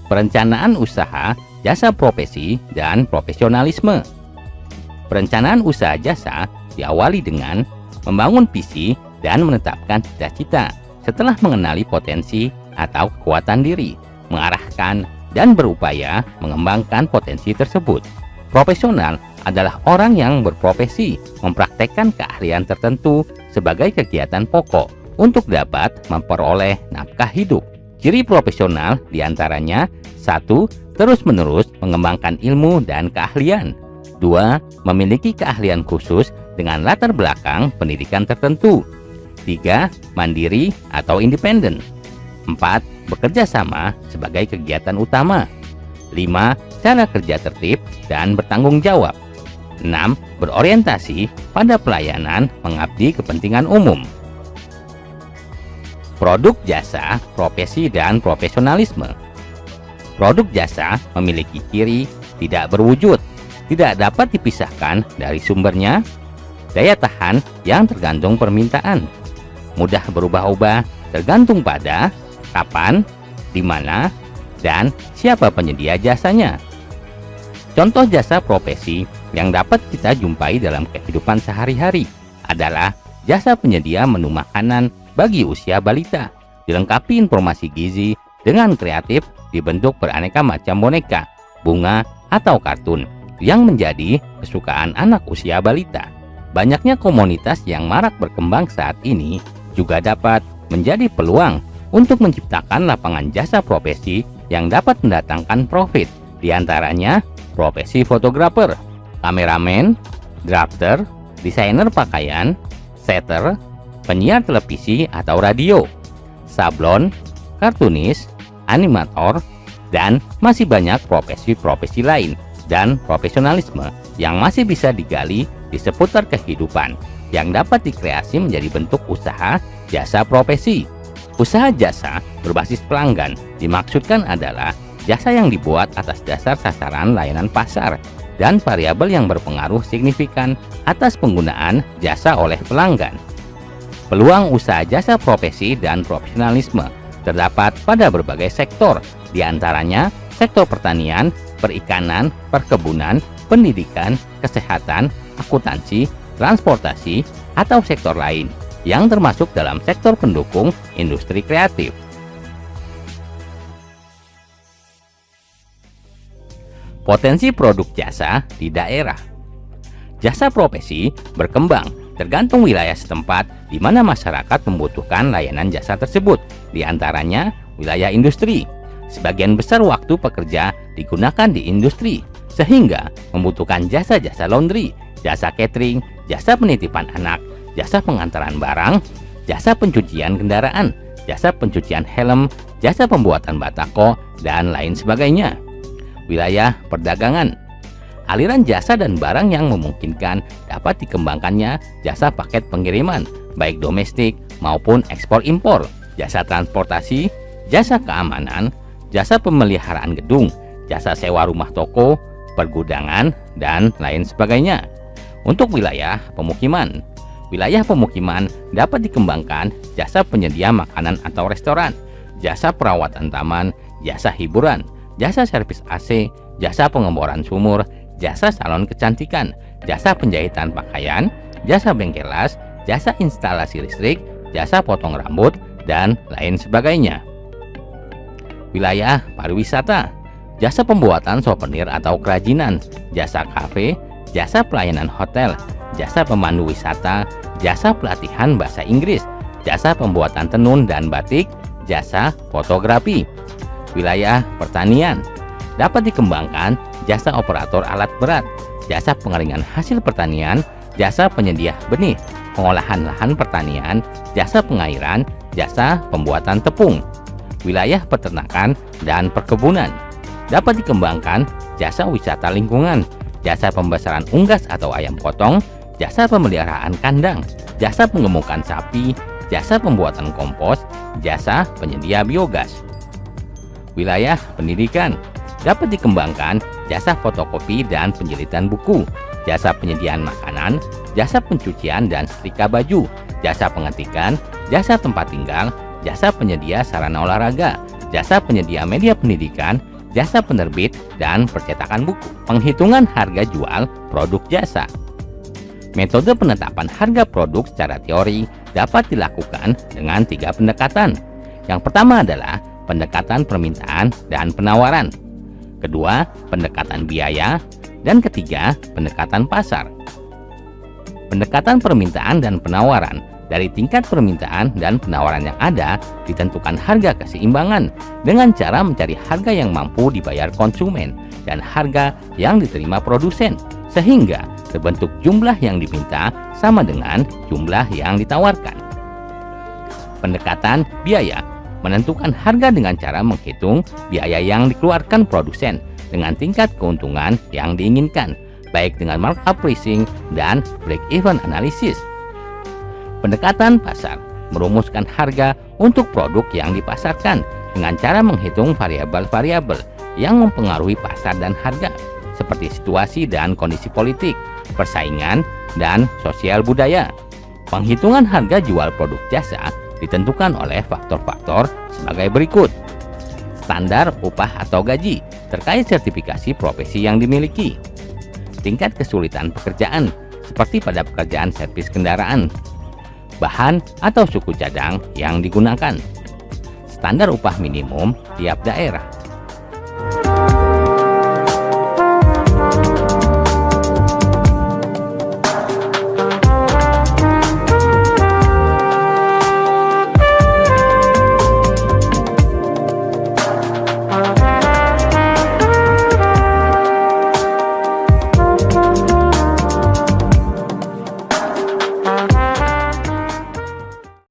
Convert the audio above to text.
Perencanaan usaha, jasa profesi, dan profesionalisme. Perencanaan usaha jasa diawali dengan membangun visi dan menetapkan cita-cita setelah mengenali potensi atau kekuatan diri, mengarahkan dan berupaya mengembangkan potensi tersebut. Profesional adalah orang yang berprofesi mempraktekkan keahlian tertentu sebagai kegiatan pokok untuk dapat memperoleh nafkah hidup. Ciri profesional diantaranya: 1. Terus-menerus mengembangkan ilmu dan keahlian. 2. Memiliki keahlian khusus dengan latar belakang pendidikan tertentu. 3. Mandiri atau independen. 4. Bekerja sama sebagai kegiatan utama. 5. Cara kerja tertib dan bertanggung jawab. 6. Berorientasi pada pelayanan mengabdi kepentingan umum. Produk jasa, profesi, dan profesionalisme. Produk jasa memiliki ciri tidak berwujud, tidak dapat dipisahkan dari sumbernya, daya tahan yang tergantung permintaan, mudah berubah-ubah tergantung pada kapan, di mana, dan siapa penyedia jasanya. Contoh jasa profesi yang dapat kita jumpai dalam kehidupan sehari-hari adalah jasa penyedia menu makanan bagi usia balita, dilengkapi informasi gizi dengan kreatif dibentuk beraneka macam boneka, bunga, atau kartun yang menjadi kesukaan anak usia balita. Banyaknya komunitas yang marak berkembang saat ini juga dapat menjadi peluang untuk menciptakan lapangan jasa profesi yang dapat mendatangkan profit, diantaranya profesi fotografer, kameramen, drafter, desainer pakaian, setter, penyiar televisi atau radio, sablon, kartunis, animator, dan masih banyak profesi-profesi lain dan profesionalisme yang masih bisa digali di seputar kehidupan yang dapat dikreasi menjadi bentuk usaha jasa profesi. Usaha jasa berbasis pelanggan dimaksudkan adalah jasa yang dibuat atas dasar sasaran layanan pasar dan variabel yang berpengaruh signifikan atas penggunaan jasa oleh pelanggan. Peluang usaha jasa profesi dan profesionalisme terdapat pada berbagai sektor, diantaranya sektor pertanian, perikanan, perkebunan, pendidikan, kesehatan, akuntansi, transportasi, atau sektor lain yang termasuk dalam sektor pendukung industri kreatif. Potensi produk jasa di daerah. Jasa profesi berkembang tergantung wilayah setempat di mana masyarakat membutuhkan layanan jasa tersebut, di antaranya wilayah industri. Sebagian besar waktu pekerja digunakan di industri, sehingga membutuhkan jasa-jasa laundry, jasa catering, jasa penitipan anak, jasa pengantaran barang, jasa pencucian kendaraan, jasa pencucian helm, jasa pembuatan batako, dan lain sebagainya. Wilayah perdagangan. Aliran jasa dan barang yang memungkinkan dapat dikembangkannya jasa paket pengiriman, baik domestik maupun ekspor impor, jasa transportasi, jasa keamanan, jasa pemeliharaan gedung, jasa sewa rumah toko, pergudangan, dan lain sebagainya. Untuk wilayah pemukiman. Wilayah pemukiman dapat dikembangkan jasa penyedia makanan atau restoran, jasa perawatan taman, jasa hiburan, jasa servis AC, jasa pengeboran sumur, jasa salon kecantikan, jasa penjahitan pakaian, jasa bengkel las, jasa instalasi listrik, jasa potong rambut, dan lain sebagainya. Wilayah pariwisata, jasa pembuatan souvenir atau kerajinan, jasa kafe, jasa pelayanan hotel, jasa pemandu wisata, jasa pelatihan bahasa Inggris, jasa pembuatan tenun dan batik, jasa fotografi. Wilayah pertanian, dapat dikembangkan jasa operator alat berat, jasa pengeringan hasil pertanian, jasa penyedia benih, pengolahan lahan pertanian, jasa pengairan, jasa pembuatan tepung. Wilayah peternakan dan perkebunan, dapat dikembangkan jasa wisata lingkungan, jasa pembesaran unggas atau ayam potong, jasa pemeliharaan kandang, jasa pengemukan sapi, jasa pembuatan kompos, jasa penyedia biogas. Wilayah pendidikan dapat dikembangkan jasa fotokopi dan penjilitan buku, jasa penyediaan makanan, jasa pencucian dan setrika baju, jasa pengetikan, jasa tempat tinggal, jasa penyedia sarana olahraga, jasa penyedia media pendidikan, jasa penerbit, dan percetakan buku. Penghitungan harga jual produk jasa. Metode penetapan harga produk secara teori dapat dilakukan dengan 3 pendekatan. Yang pertama adalah pendekatan permintaan dan penawaran. Kedua, pendekatan biaya. Dan ketiga, pendekatan pasar. Pendekatan permintaan dan penawaran. Dari tingkat permintaan dan penawaran yang ada, ditentukan harga keseimbangan dengan cara mencari harga yang mampu dibayar konsumen dan harga yang diterima produsen, sehingga terbentuk jumlah yang diminta sama dengan jumlah yang ditawarkan. Pendekatan biaya menentukan harga dengan cara menghitung biaya yang dikeluarkan produsen dengan tingkat keuntungan yang diinginkan, baik dengan markup pricing dan break-even analysis. Pendekatan pasar merumuskan harga untuk produk yang dipasarkan dengan cara menghitung variabel-variabel yang mempengaruhi pasar dan harga, seperti situasi dan kondisi politik, persaingan, dan sosial budaya. Penghitungan harga jual produk jasa ditentukan oleh faktor-faktor sebagai berikut. Standar upah atau gaji terkait sertifikasi profesi yang dimiliki. Tingkat kesulitan pekerjaan seperti pada pekerjaan servis kendaraan. Bahan atau suku cadang yang digunakan. Standar upah minimum tiap daerah.